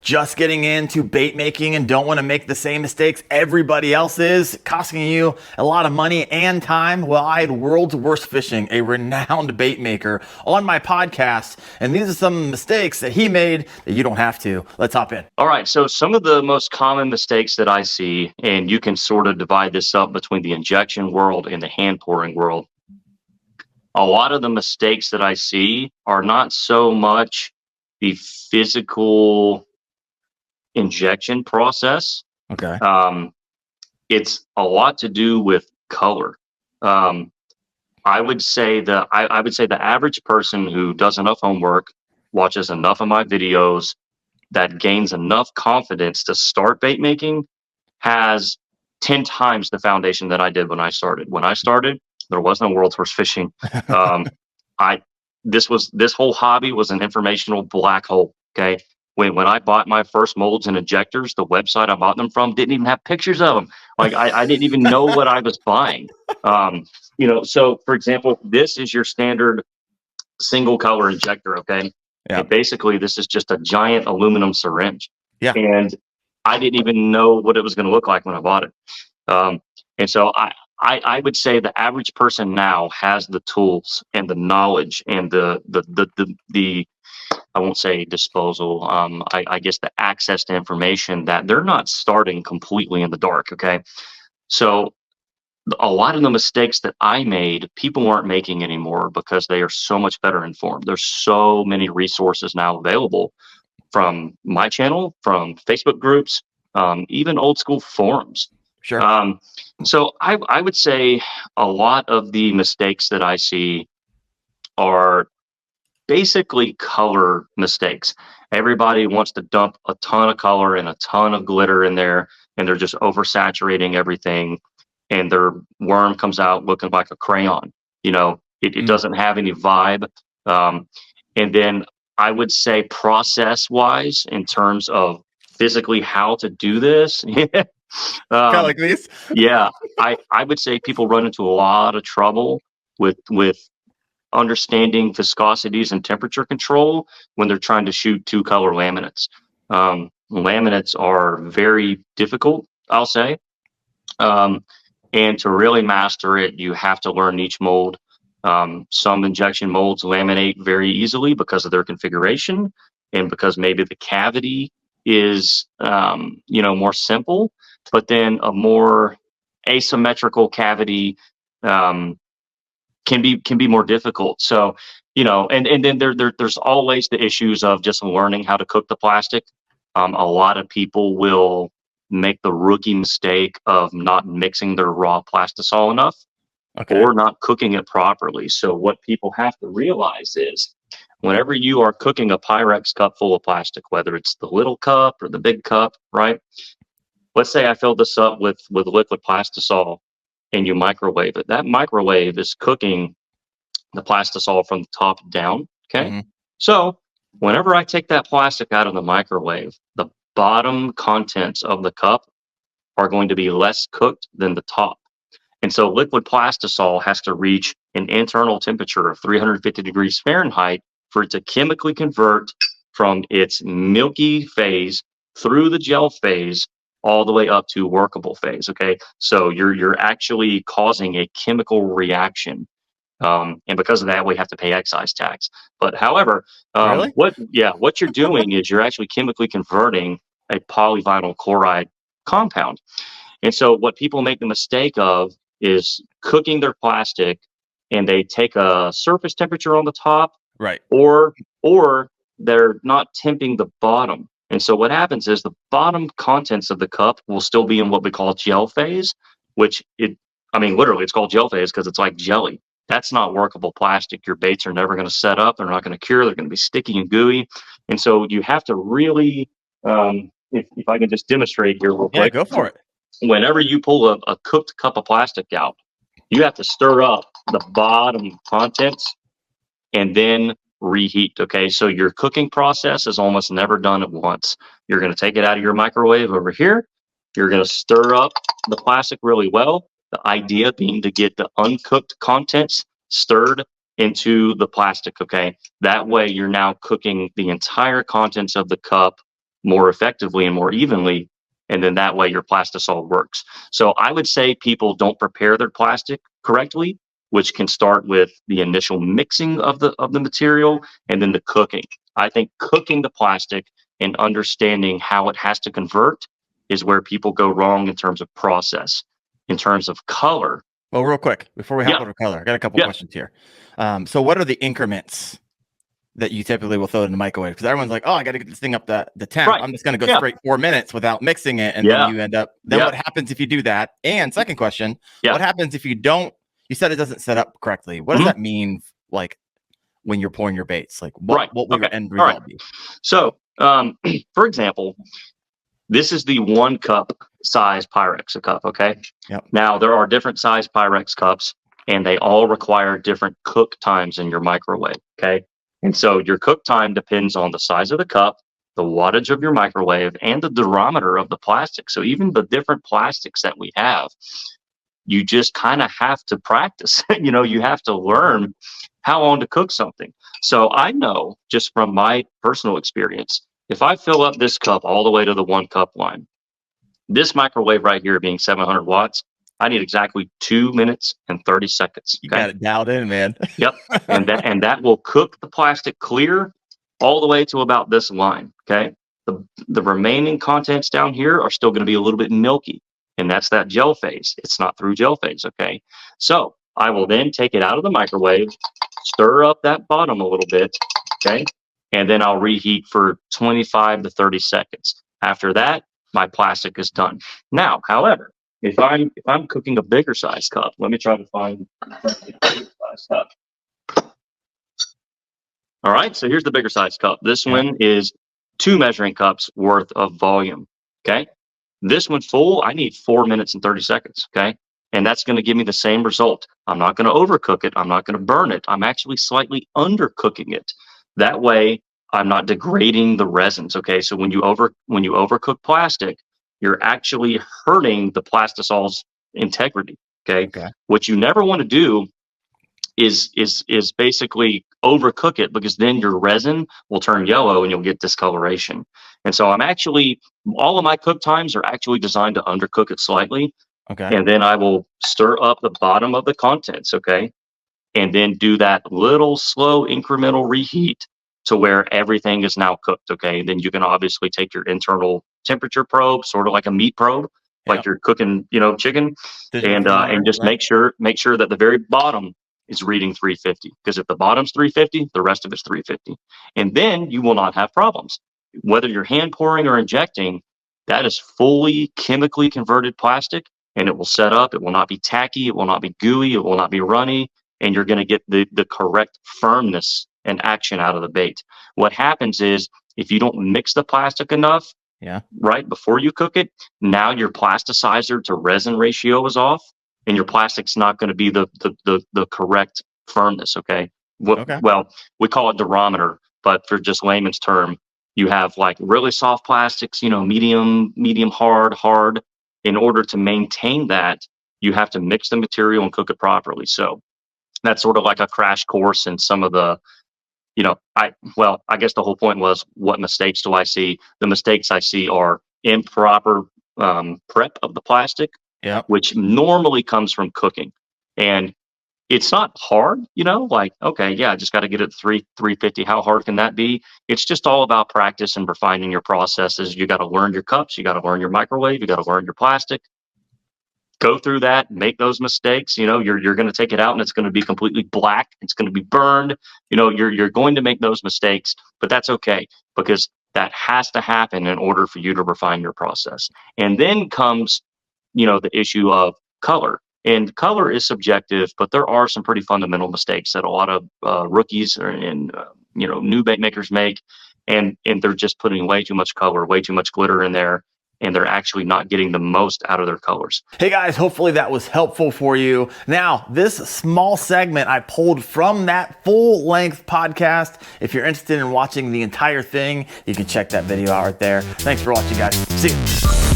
just getting into bait making and don't want to make the same mistakes everybody else is, costing you a lot of money and time? Well, I had World's Worst Fishing, a renowned bait maker, on my podcast, and these are some mistakes that he made that you don't have to. Let's hop in. All right, so some of the most common mistakes that I see, and you can sort of divide this up between the injection world and the hand pouring world. A lot of the mistakes that I see are not so much the physical injection process. Okay. It's a lot to do with color. I would say I would say the average person who does enough homework, watches enough of my videos, that gains enough confidence to start bait making has 10 times the foundation that I did when I started. When I started, there was no World's Worst Fishing. This whole hobby was an informational black hole. Okay. When I bought my first molds and injectors, the website I bought them from didn't even have pictures of them. Like I didn't even know what I was buying. So for example, this is your standard single color injector. Okay. Yeah. And basically this is just a giant aluminum syringe. Yeah. And I didn't even know what it was going to look like when I bought it. And so I would say the average person now has the tools and the knowledge and the I won't say disposal. I guess the access to information that they're not starting completely in the dark. Okay. So a lot of the mistakes that I made, people aren't making anymore because they are so much better informed. There's so many resources now available from my channel, from Facebook groups, even old school forums. Sure. So I would say a lot of the mistakes that I see are basically color mistakes. Everybody wants to dump a ton of color and a ton of glitter in there, and they're just oversaturating everything, and their worm comes out looking like a crayon. It doesn't have any vibe. And then I would say process wise, in terms of physically how to do this. Kind of like these. Yeah, I would say people run into a lot of trouble with understanding viscosities and temperature control when they're trying to shoot two color laminates. Laminates are very difficult, I'll say. And to really master it, you have to learn each mold. Some injection molds laminate very easily because of their configuration and because maybe the cavity is, more simple, but then a more asymmetrical cavity, can be more difficult. So, and then there's always the issues of just learning how to cook the plastic. A lot of people will make the rookie mistake of not mixing their raw plastisol enough, or not cooking it properly. So what people have to realize is whenever you are cooking a Pyrex cup full of plastic, whether it's the little cup or the big cup, right? Let's say I filled this up with liquid plastisol and you microwave it. That microwave is cooking the plastisol from the top down. Okay. Mm-hmm. So whenever I take that plastic out of the microwave, the bottom contents of the cup are going to be less cooked than the top. And so liquid plastisol has to reach an internal temperature of 350 degrees Fahrenheit for it to chemically convert from its milky phase through the gel phase all the way up to workable phase. Okay. So you're actually causing a chemical reaction. And because of that, we have to pay excise tax. But however, Really? what you're doing is you're actually chemically converting a polyvinyl chloride compound. And so what people make the mistake of is cooking their plastic and they take a surface temperature on the top, right? Or they're not temping the bottom. And so what happens is the bottom contents of the cup will still be in what we call gel phase, which literally it's called gel phase because it's like jelly. That's not workable plastic. Your baits are never going to set up. They're not going to cure. They're going to be sticky and gooey. And so you have to really, if I can just demonstrate here real quick. Yeah, go for it. Whenever you pull a cooked cup of plastic out, you have to stir up the bottom contents and then reheat. Okay, so your cooking process is almost never done at once. You're going to take it out of your microwave over here. You're going to stir up the plastic really well. The idea being to get the uncooked contents stirred into the plastic. Okay, that way you're now cooking the entire contents of the cup more effectively and more evenly. And then that way your plastisol works. So I would say people don't prepare their plastic correctly, which can start with the initial mixing of the material and then the cooking. I think cooking the plastic and understanding how it has to convert is where people go wrong in terms of process. In terms of color. Well, real quick, before we hop Yeah. over to color, I got a couple questions here. So what are the increments that you typically will throw in the microwave? Because everyone's like, oh, I got to get this thing up the temp. Right. I'm just going to go straight 4 minutes without mixing it. And then you end up, what happens if you do that? And second question, what happens if you don't, you said it doesn't set up correctly. What does that mean? Like when you're pouring your baits, like what will your end result be? So, for example, this is the 1 cup size Pyrex cup. Okay. Yep. Now there are different size Pyrex cups and they all require different cook times in your microwave. Okay. And so your cook time depends on the size of the cup, the wattage of your microwave, and the diameter of the plastic. So even the different plastics that we have, you just kind of have to practice. You have to learn how long to cook something. So I know just from my personal experience, if I fill up this cup all the way to the 1 cup line, this microwave right here being 700 watts, I need exactly 2 minutes and 30 seconds. You got it dialed in, man. Yep. And that will cook the plastic clear all the way to about this line. Okay. The remaining contents down here are still going to be a little bit milky. And that's that gel phase. It's not through gel phase. Okay. So I will then take it out of the microwave, stir up that bottom a little bit. Okay. And then I'll reheat for 25 to 30 seconds. After that, my plastic is done. Now, however, if I'm cooking a bigger size cup, let me try to find a bigger size cup. All right, so here's the bigger size cup. This one is 2 measuring cups worth of volume. Okay. This one full, I need 4 minutes and 30 seconds. Okay. And that's going to give me the same result. I'm not going to overcook it. I'm not going to burn it. I'm actually slightly undercooking it. That way, I'm not degrading the resins. Okay, so when you overcook plastic, you're actually hurting the plastisol's integrity. Okay, what you never want to do is basically overcook it, because then your resin will turn yellow and you'll get discoloration. And so all of my cook times are actually designed to undercook it slightly. Okay, and then I will stir up the bottom of the contents. Okay. And then do that little slow incremental reheat to where everything is now cooked. Okay. Then you can obviously take your internal temperature probe, sort of like a meat probe, like you're cooking, chicken, and just make sure that the very bottom is reading 350. Because if the bottom's 350, the rest of it's 350. And then you will not have problems. Whether you're hand pouring or injecting, that is fully chemically converted plastic, and it will set up. It will not be tacky. It will not be gooey. It will not be runny. And you're going to get the correct firmness and action out of the bait. What happens is if you don't mix the plastic enough, right before you cook it, now your plasticizer to resin ratio is off, and your plastic's not going to be the correct firmness. Okay. Well, we call it durometer, but for just layman's term, you have like really soft plastics, medium, hard. In order to maintain that, you have to mix the material and cook it properly. So that's sort of like a crash course in some of the, I guess the whole point was, what mistakes do I see? The mistakes I see are improper prep of the plastic, which normally comes from cooking. And it's not hard, I just got to get it 350. How hard can that be? It's just all about practice and refining your processes. You got to learn your cups. You got to learn your microwave. You got to learn your plastic. Go through that, make those mistakes. You're going to take it out and it's going to be completely black. It's going to be burned. You're going to make those mistakes, but that's okay, because that has to happen in order for you to refine your process. And then comes, the issue of color. And color is subjective, but there are some pretty fundamental mistakes that a lot of rookies and new bait makers make, and they're just putting way too much color, way too much glitter in there, and they're actually not getting the most out of their colors. Hey guys, hopefully that was helpful for you. Now, this small segment I pulled from that full-length podcast. If you're interested in watching the entire thing, you can check that video out right there. Thanks for watching, guys. See you.